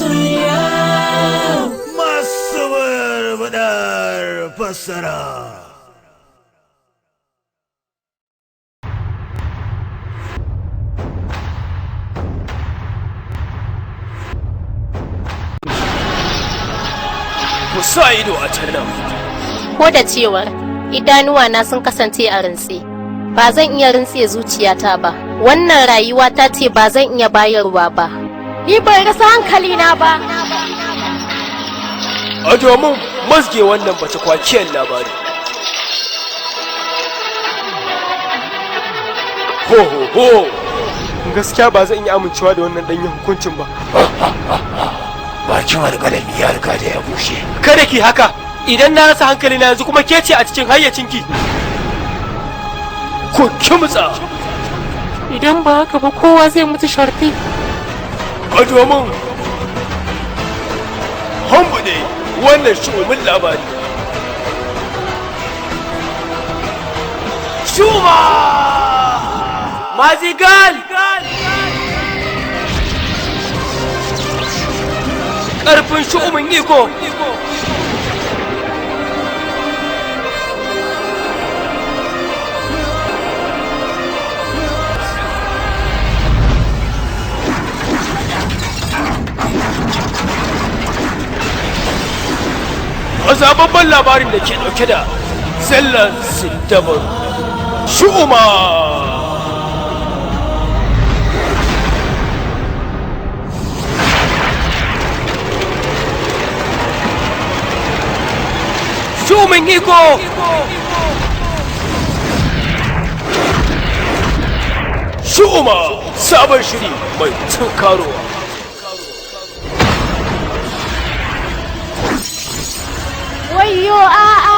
masoya masu barbaɗar fassara. Ku sa ido a can nan. Ko da cewar idanuwa na sun kasance a rintse, ba zan iya rintse zuciyata ba. Wannan rayuwa ta ce ba zan iya bayarwa ba. Ni ban rasa hankali na ba. A domin mazge wannan bace kwakiyar labari. Ho ho ho! Gaskiya ba zan iya amincewa da wannan ɗanyen hukuncin ba. Bakin alƙalami ya riga da ya bushe. Kada ki haka, idan na rasa hankali na yanzu kuma ke ce a cikin hayyacinki. Ku kimtsa. Idan ba haka ba kowa zai mutu sharfi. A domin hambu ne wannan shu'umin labari. Shuma! Mazigal! Ƙarfin shu'umin iko! A zababban labarin da ke ɗauke da zallar siddabar shu'uma! Shu'umin iko! Shu'uma sabon shiri mai tunkarowa. Wayyo a'a!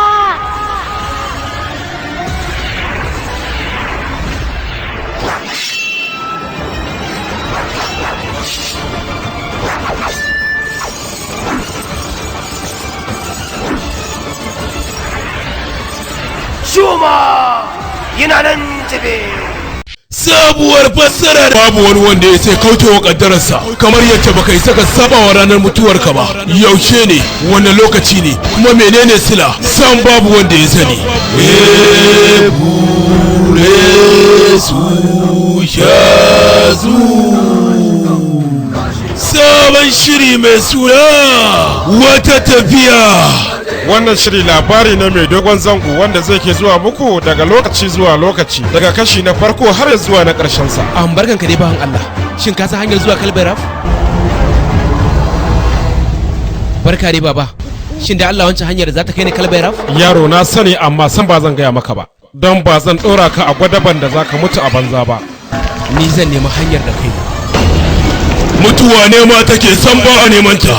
Shuma yana nan tafe. Sabuwar fassara. Babu wani wanda ya sai kaucewa kaddararsa kamar yadda baka isa ka saba wa ranar mutuwarka ba. Yaushe ne, wani lokaci ne, kuma menene sila? San babu wanda ya sani. Sabon shiri mai suna wata tafiya. Wannan shiri labari ne mai dogon zango wanda zai ke zuwa muku daga lokaci zuwa lokaci, daga kashi na farko har zuwa na ƙarshen sa. An barkan ka dai bawan Allah. Shin ka san hanyar zuwa Kalbaraf? Barka dai baba. Shin da Allah wancan hanyar za ta kai ni Kalbaraf? Yaro na sani amma san ba zan gaya maka ba, don ba zan ɗora ka a gwadaban da zaka mutu a banza ba. Ni zan nemi hanyar da kai. Mutuwa ne ma take san ba a neman ta.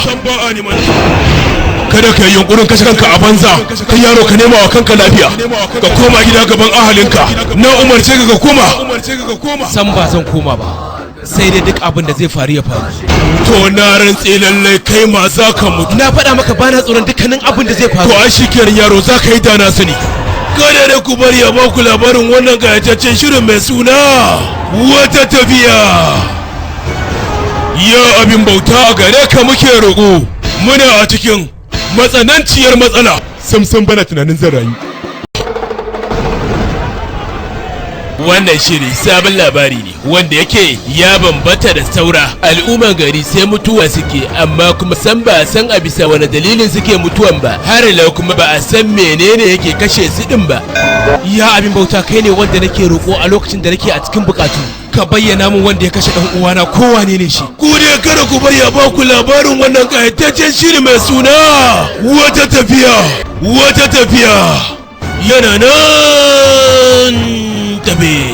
Kada ka yi yunkurin kashe kanka a banza, kai yaro ka nema wa kanka lafiya, ka koma gida gaban ahalinka. Na umarce ka koma. San ba zan koma ba, sai dai duk abin da zai faru ya faru. To na rantse lallai kai ma za ka mutu. Na faɗa maka bana tsoron dukkanin abin da zai faru. To ai shikenan yaro, za ka yi dana sani. Kada da ku bari ya baku labarin wannan gayataccen shirin mai suna wata tafiya. Ya abin bauta, a gare ka muke roƙo. Muna a cikin matsananciyar matsala. Samsam bana tunanin zan rayu. Wannan shiri sabon labari ne wanda yake ya bambata da saura. Al'umman gari sai mutuwa suke, amma kuma san ba a san a bisa wani dalilin suke mutuwan ba, har lau kuma ba a san menene yake kashe su din ba. Ya abin bauta, kai ne wanda nake roƙo a lokacin da nake a cikin bukatu. Ka bayyana min wanda ya kashe dan uwana, ko wane ne shi. Ku dai kada ku bari ya ba ku labarin wannan kayataccen shiri mai suna wata tafiya yana nan tabe.